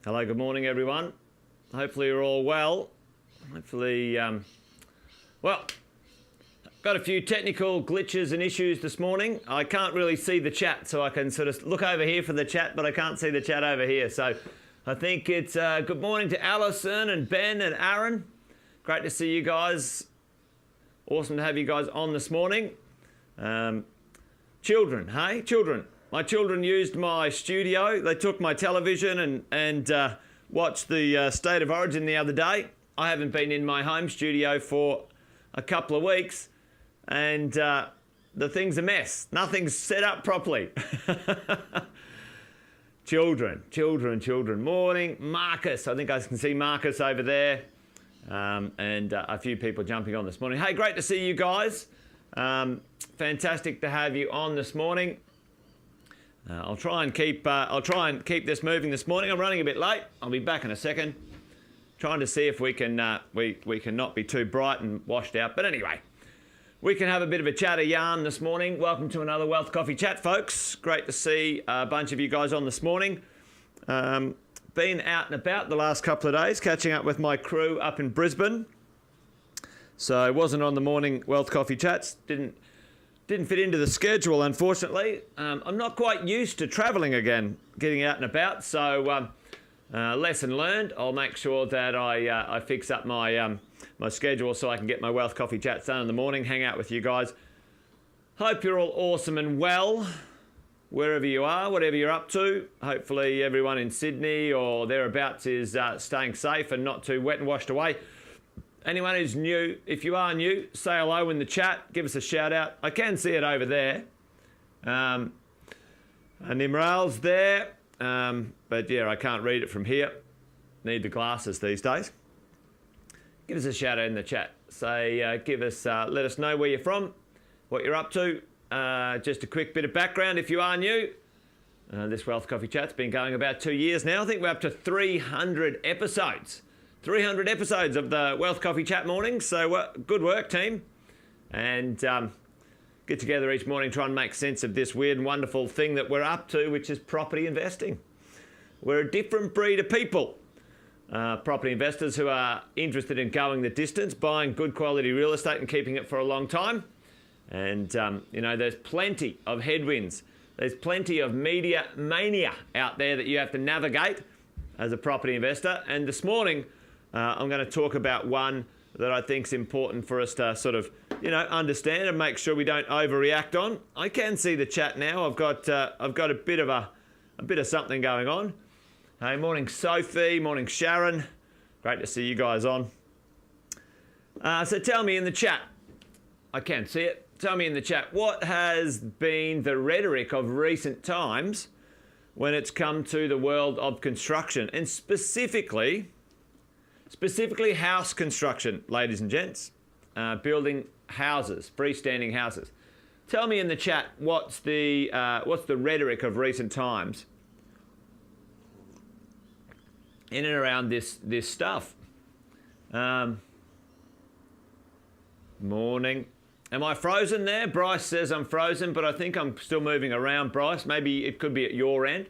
Hello, good morning, everyone. Hopefully you're all well. Hopefully, got a few technical glitches and issues this morning. I can't really see the chat, so I can sort of look over here for the chat, but I can't see the chat over here. So I think it's good morning to Alison and Ben and Aaron. Great to see you guys. Awesome to have you guys on this morning. Children, hey? Children. My children used my studio. They took my television and watched the State of Origin the other day. I haven't been in my home studio for a couple of weeks, and the thing's a mess. Nothing's set up properly. Children. Morning, Marcus. I think I can see Marcus over there, and a few people jumping on this morning. Hey, great to see you guys. Fantastic to have you on this morning. I'll try and keep this moving this morning. I'm running a bit late. I'll be back in a second. Trying to see if we can not be too bright and washed out. But anyway, we can have a bit of a chat, a yarn this morning. Welcome to another Wealth Coffee Chat, folks. Great to see a bunch of you guys on this morning. Been out and about the last couple of days, catching up with my crew up in Brisbane. So I wasn't on the morning Wealth Coffee Chats. Didn't fit into the schedule, unfortunately. I'm not quite used to travelling again, getting out and about. So lesson learned. I'll make sure that I fix up my my schedule so I can get my Wealth Coffee Chats done in the morning, hang out with you guys. Hope you're all awesome and well, wherever you are, whatever you're up to. Hopefully everyone in Sydney or thereabouts is staying safe and not too wet and washed away. Anyone who's new, if you are new, say hello in the chat. Give us a shout out. I can see it over there. And Imral's there. But yeah, I can't read it from here. Need the glasses these days. Give us a shout out in the chat. Say, let us know where you're from, what you're up to. Just a quick bit of background if you are new. This Wealth Coffee Chat's been going about 2 years now. I think we're up to 300 episodes. 300 episodes of the Wealth Coffee Chat morning. So good work, team. And get together each morning, try and make sense of this weird and wonderful thing that we're up to, which is property investing. We're a different breed of people. Property investors who are interested in going the distance, buying good quality real estate and keeping it for a long time. And, there's plenty of headwinds. There's plenty of media mania out there that you have to navigate as a property investor. And this morning, I'm going to talk about one that I think is important for us to sort of, understand and make sure we don't overreact on. I can see the chat now. I've got a bit of something going on. Hey, morning Sophie, morning Sharon. Great to see you guys on. So tell me in the chat. I can see it. Tell me in the chat, what has been the rhetoric of recent times when it's come to the world of construction, and specifically house construction, ladies and gents, building houses, freestanding houses. Tell me in the chat what's the rhetoric of recent times in and around this stuff. Morning. Am I frozen there? Bryce says I'm frozen, but I think I'm still moving around, Bryce. Maybe it could be at your end.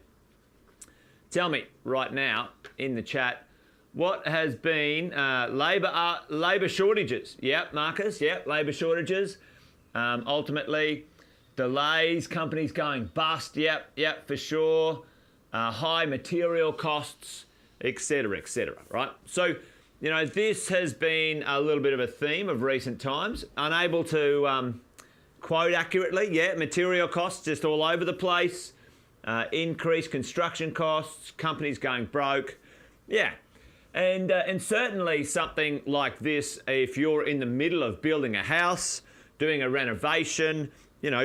Tell me right now in the chat, what has been labour shortages? Yep, Marcus, yep, labour shortages. Ultimately, delays, companies going bust, yep, for sure. High material costs, etc., right? So, this has been a little bit of a theme of recent times. Unable to quote accurately, material costs just all over the place. Increased construction costs, companies going broke, and certainly something like this, if you're in the middle of building a house, doing a renovation,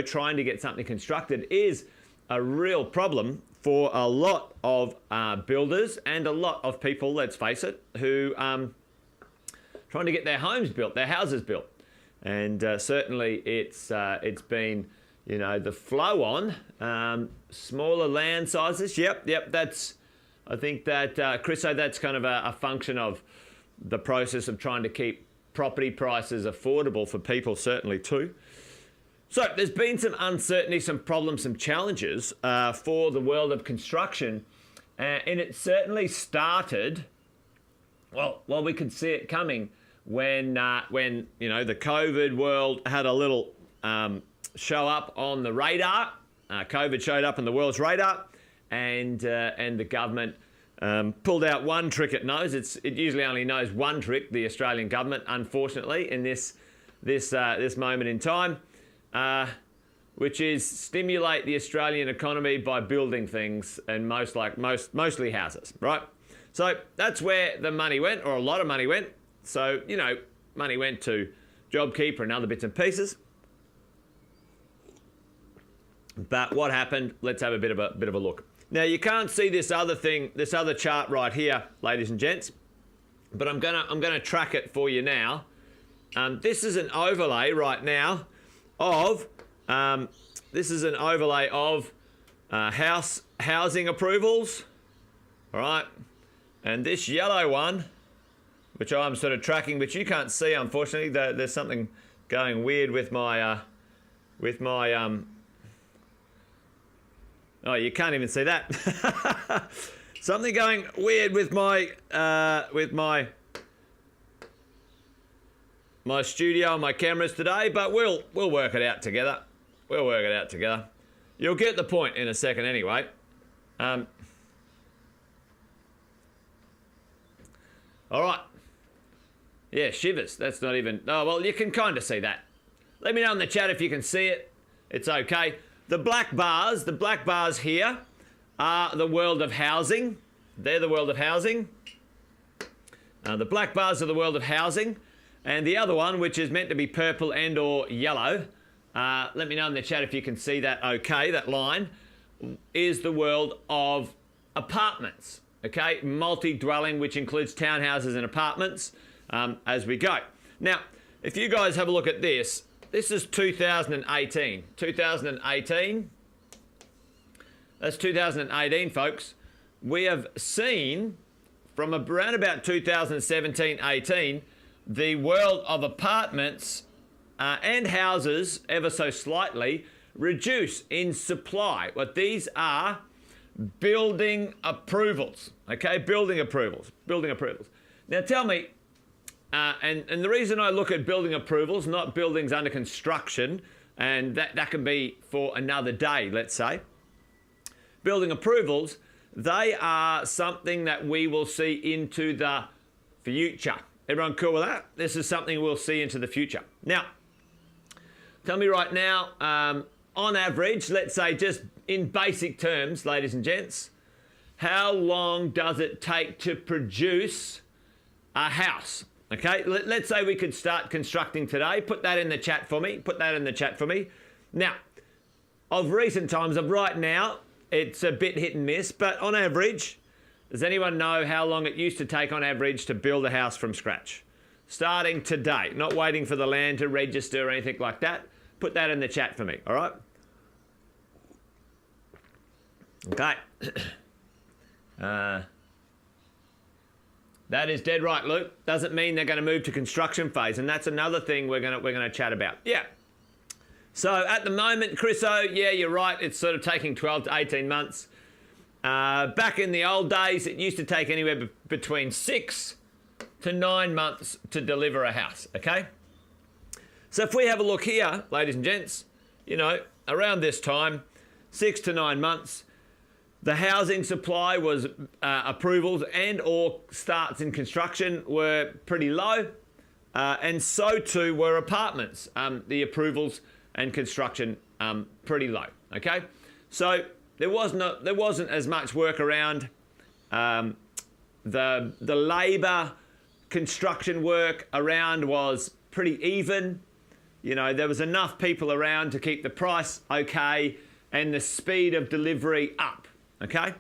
trying to get something constructed, is a real problem for a lot of builders and a lot of people, let's face it, who trying to get their homes built, their houses built. And certainly it's been, the flow on smaller land sizes. Yep, I think that, Chriso, that's kind of a function of the process of trying to keep property prices affordable for people, certainly too. So there's been some uncertainty, some problems, some challenges for the world of construction. And it certainly started, well, we could see it coming when the COVID world had a little show up on the radar. COVID showed up on the world's radar, and the government pulled out one trick it knows. It usually only knows one trick, the Australian government, unfortunately, in this moment in time, which is stimulate the Australian economy by building things, and mostly houses, right? So that's where the money went, or a lot of money went. So, money went to JobKeeper and other bits and pieces. But what happened? Let's have a bit of a look. Now, you can't see this other chart right here, ladies and gents, but I'm gonna track it for you now. This is an overlay right now of housing approvals, all right, and this yellow one, which I'm sort of tracking, which you can't see, unfortunately. There's something going weird with my oh, you can't even see that. Something going weird with my studio and my cameras today, but we'll work it out together. We'll work it out together. You'll get the point in a second anyway. All right. Yeah, shivers. That's not even... Oh, well, you can kind of see that. Let me know in the chat if you can see it. It's okay. The black bars here are the world of housing. They're the world of housing. The black bars are the world of housing. And the other one, which is meant to be purple and or yellow, let me know in the chat if you can see that okay, that line, is the world of apartments, okay? Multi-dwelling, which includes townhouses and apartments, as we go. Now, if you guys have a look at this, this is 2018. 2018, that's 2018, folks. We have seen from around about 2017-18, the world of apartments and houses ever so slightly reduce in supply. What these are building approvals, okay? Building approvals. Now tell me, and the reason I look at building approvals, not buildings under construction, and that can be for another day, let's say. Building approvals, they are something that we will see into the future. Everyone cool with that? This is something we'll see into the future. Now, tell me right now, on average, let's say just in basic terms, ladies and gents, how long does it take to produce a house? Okay, let's say we could start constructing today. Put that in the chat for me. Now, of recent times, of right now, it's a bit hit and miss, but on average, does anyone know how long it used to take on average to build a house from scratch? Starting today, not waiting for the land to register or anything like that. Put that in the chat for me, all right? Okay. That is dead right, Luke. Doesn't mean they're going to move to construction phase, and that's another thing we're going to chat about. Yeah. So at the moment, Chriso, yeah, you're right. It's sort of taking 12 to 18 months. Back in the old days, it used to take anywhere between 6 to 9 months to deliver a house, okay? So if we have a look here, ladies and gents, around this time, 6 to 9 months, the housing supply was approvals and or starts in construction were pretty low, and so too were apartments. The approvals and construction pretty low, okay? So there wasn't as much work around. The labour construction work around was pretty even. There was enough people around to keep the price okay and the speed of delivery up, okay?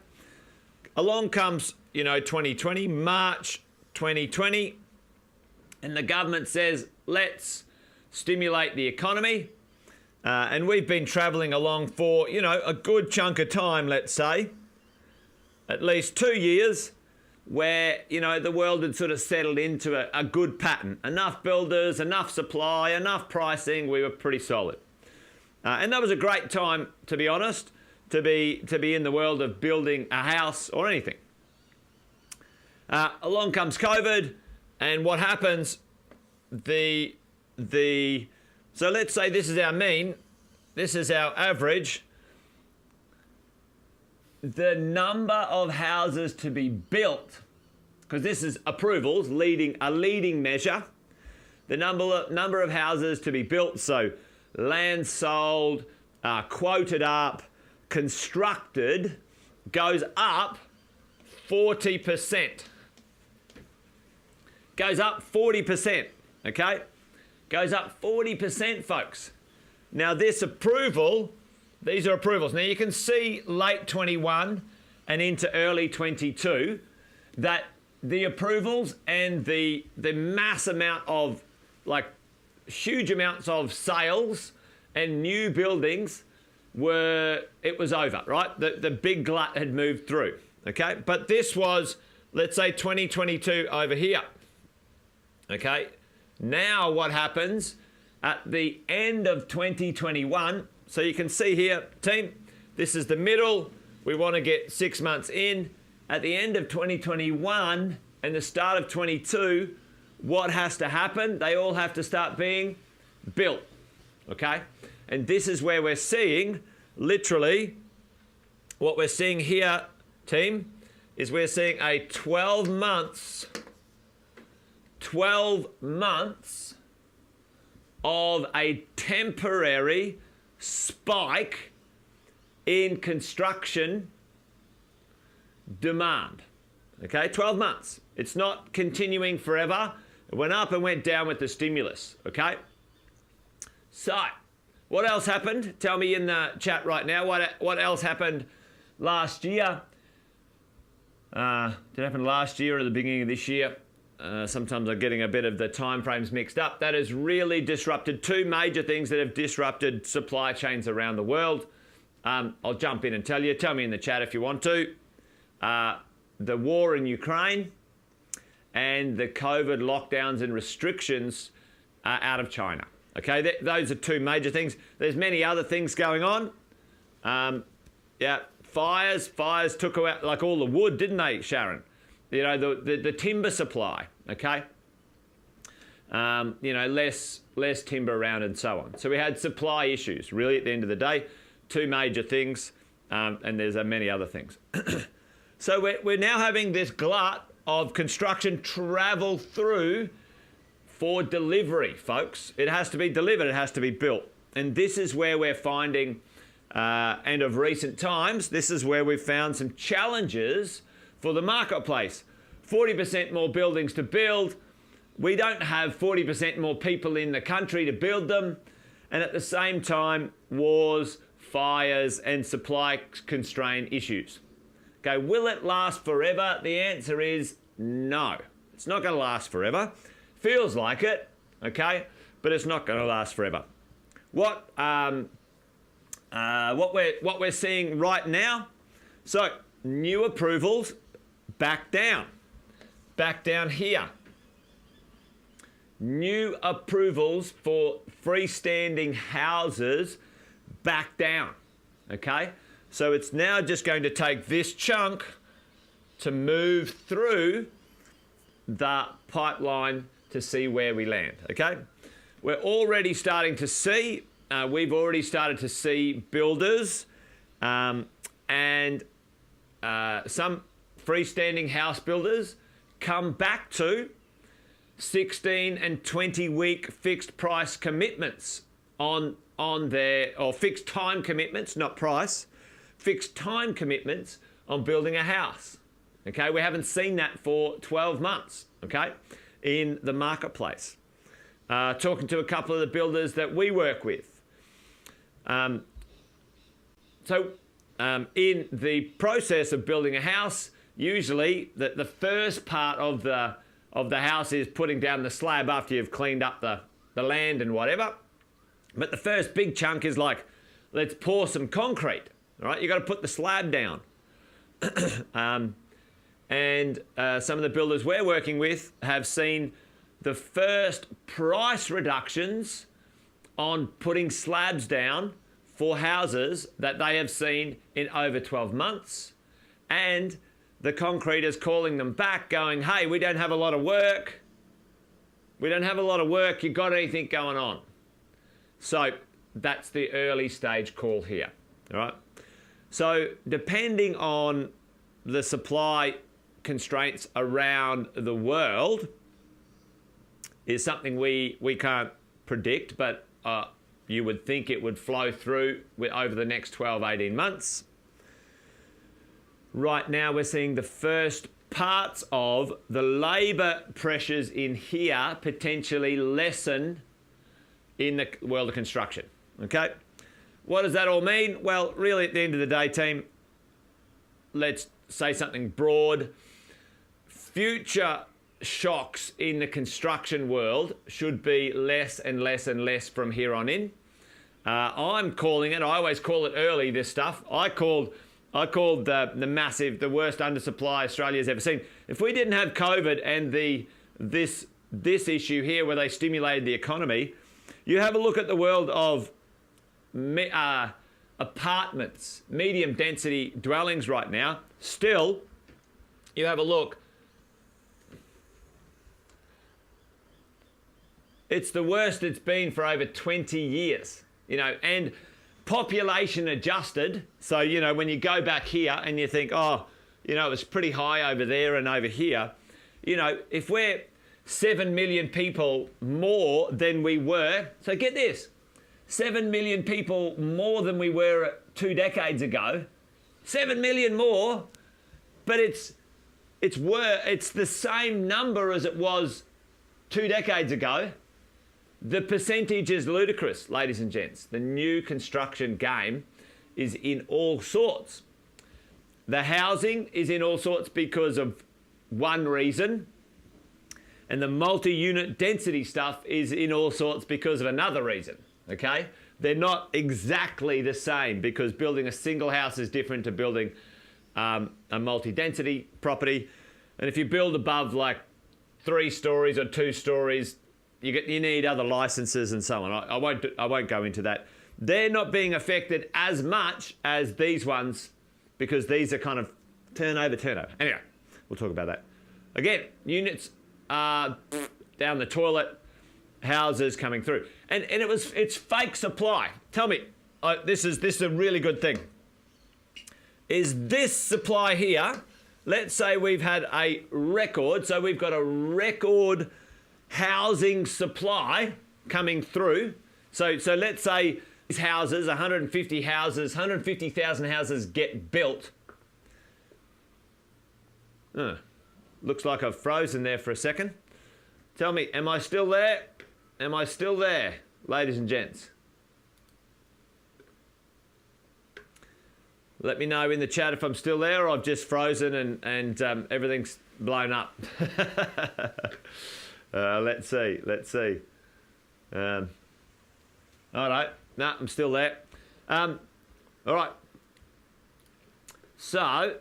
Along comes, 2020, March 2020, and the government says, let's stimulate the economy. And we've been travelling along for, a good chunk of time, let's say, at least 2 years, where, the world had sort of settled into a good pattern. Enough builders, enough supply, enough pricing, we were pretty solid. And that was a great time, to be honest, to be in the world of building a house or anything. Along comes COVID, and what happens? So let's say this is our mean, this is our average. The number of houses to be built, because this is approvals, a leading measure. The number of houses to be built, so land sold, quoted up, constructed, goes up 40%. Goes up 40%, okay? Goes up 40%, folks. Now this approval, these are approvals. Now you can see late 21 and into early 22 that the approvals and the mass amount of, like, huge amounts of sales and new buildings it was over, right? The big glut had moved through, okay? But this was, let's say, 2022 over here, okay? Now what happens at the end of 2021, so you can see here, team, this is the middle. We want to get 6 months in. At the end of 2021 and the start of 22, what has to happen? They all have to start being built, okay? And this is where we're seeing, literally, what we're seeing here, team, is we're seeing a 12 months of a temporary spike in construction demand. Okay, 12 months. It's not continuing forever. It went up and went down with the stimulus. Okay, so what else happened? Tell me in the chat right now. What else happened last year? Did it happen last year or the beginning of this year? Sometimes I'm getting a bit of the time frames mixed up. That has really disrupted two major things that have disrupted supply chains around the world. I'll jump in and tell you. Tell me in the chat if you want to. The war in Ukraine and the COVID lockdowns and restrictions out of China. Okay, those are two major things. There's many other things going on. Fires took out like all the wood, didn't they, Sharon? You know, the timber supply, okay? Less timber around and so on. So we had supply issues, really, at the end of the day. Two major things, and there's many other things. So we're now having this glut of construction travel through for delivery, folks. It has to be delivered, it has to be built. And this is where we're finding, and of recent times, this is where we've found some challenges for the marketplace. 40% more buildings to build. We don't have 40% more people in the country to build them. And at the same time, wars, fires, and supply constraint issues. Okay, will it last forever? The answer is no. It's not going to last forever. Feels like it, okay, but it's not going to last forever. What we're seeing right now, so new approvals back down here. New approvals for freestanding houses back down, okay? So it's now just going to take this chunk to move through the pipeline to see where we land, okay? We're already starting to see, we've already started to see builders and some freestanding house builders come back to 16 and 20 week fixed price commitments on their, or fixed time commitments, not price, fixed time commitments on building a house. Okay, we haven't seen that for 12 months, okay, in the marketplace. Talking to a couple of the builders that we work with. In the process of building a house, usually the first part of the house is putting down the slab after you've cleaned up the land and whatever. But the first big chunk is like, let's pour some concrete, all right? You've got to put the slab down. Some of the builders we're working with have seen the first price reductions on putting slabs down for houses that they have seen in over 12 months. And the concreters calling them back going, hey, we don't have a lot of work. We don't have a lot of work. You got anything going on? So that's the early stage call here. All right. So depending on the supply constraints around the world is something we can't predict, but you would think it would flow through over the next 12, 18 months. Right now we're seeing the first parts of the labour pressures in here potentially lessen in the world of construction. Okay? What does that all mean? Well, really at the end of the day, team, let's say something broad. Future shocks in the construction world should be less and less and less from here on in. I'm calling it, I always call it early, this stuff. I called the worst undersupply Australia's ever seen. If we didn't have COVID and this issue here where they stimulated the economy, you have a look at the world of apartments, medium density dwellings right now. Still, you have a look. It's the worst it's been for over 20 years, and population adjusted. So, when you go back here and you think, it was pretty high over there and over here, if we're 7 million people more than we were, so get this, 7 million people more than we were 2 decades ago, 7 million more, but it's the same number as it was 2 decades ago. The percentage is ludicrous, ladies and gents. The new construction game is in all sorts. The housing is in all sorts because of one reason, and the multi-unit density stuff is in all sorts because of another reason, okay? They're not exactly the same because building a single house is different to building a multi-density property. And if you build above like 3 stories or 2 stories, you need other licenses and so on. I won't go into that. They're not being affected as much as these ones because these are kind of turnover. Anyway, we'll talk about that. Again, units are down the toilet, houses coming through. And it's fake supply. Tell me, this is a really good thing. Is this supply here, let's say we've had a record, so we've got a record housing supply coming through. So let's say these houses, 150,000 houses get built. Looks like I've frozen there for a second. Tell me, am I still there? Am I still there, ladies and gents? Let me know in the chat if I'm still there or I've just frozen and everything's blown up. Let's see. All right. No, I'm still there. All right. So,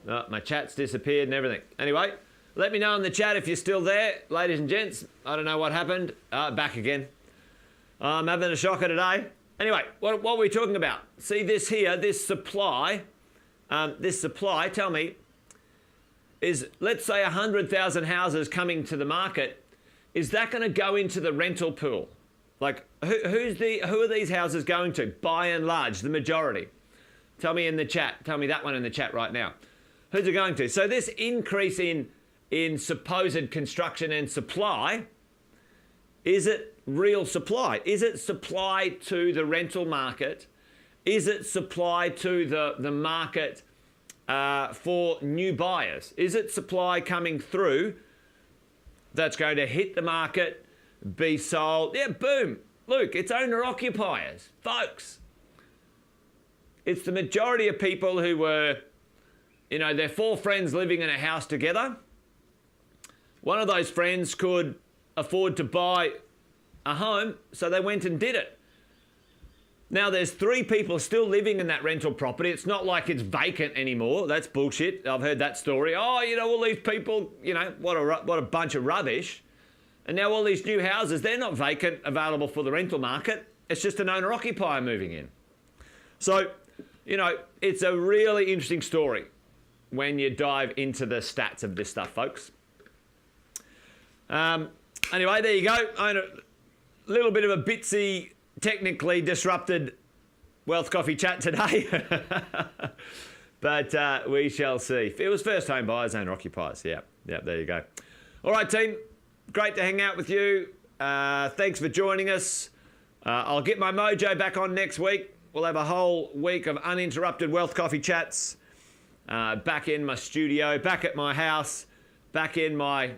my chat's disappeared and everything. Anyway, let me know in the chat if you're still there, ladies and gents. I don't know what happened. Back again. I'm having a shocker today. Anyway, what were we talking about? See this here, this supply, tell me, is, let's say 100,000 houses coming to the market, is that going to go into the rental pool? Like, who are these houses going to, by and large, the majority? Tell me in the chat. Tell me that one in the chat right now. Who's it going to? So this increase in supposed construction and supply, is it real supply? Is it supply to the rental market? Is it supply to the market for new buyers? Is it supply coming through that's going to hit the market, be sold? Yeah, boom. Look, it's owner-occupiers. Folks, it's the majority of people who were, they're 4 friends living in a house together. One of those friends could afford to buy a home, so they went and did it. Now there's 3 people still living in that rental property. It's not like it's vacant anymore. That's bullshit. I've heard that story. All these people, what a bunch of rubbish. And now all these new houses, they're not vacant, available for the rental market. It's just an owner-occupier moving in. So, you know, it's a really interesting story when you dive into the stats of this stuff, folks. Anyway, there you go. A little bit of a bitsy, technically disrupted Wealth Coffee chat today. But we shall see. It was first home buyers, owner occupiers. Yeah, there you go. All right, team. Great to hang out with you. Thanks for joining us. I'll get my mojo back on next week. We'll have a whole week of uninterrupted Wealth Coffee chats. Back in my studio, back at my house, back in my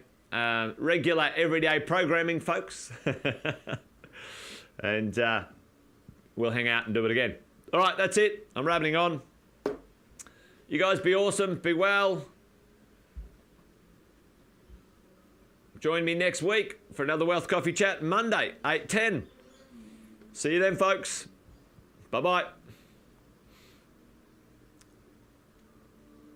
regular everyday programming, folks. And we'll hang out and do it again. All right, that's it. I'm rambling on. You guys be awesome. Be well. Join me next week for another Wealth Coffee chat, Monday, 8:10. See you then, folks. Bye-bye.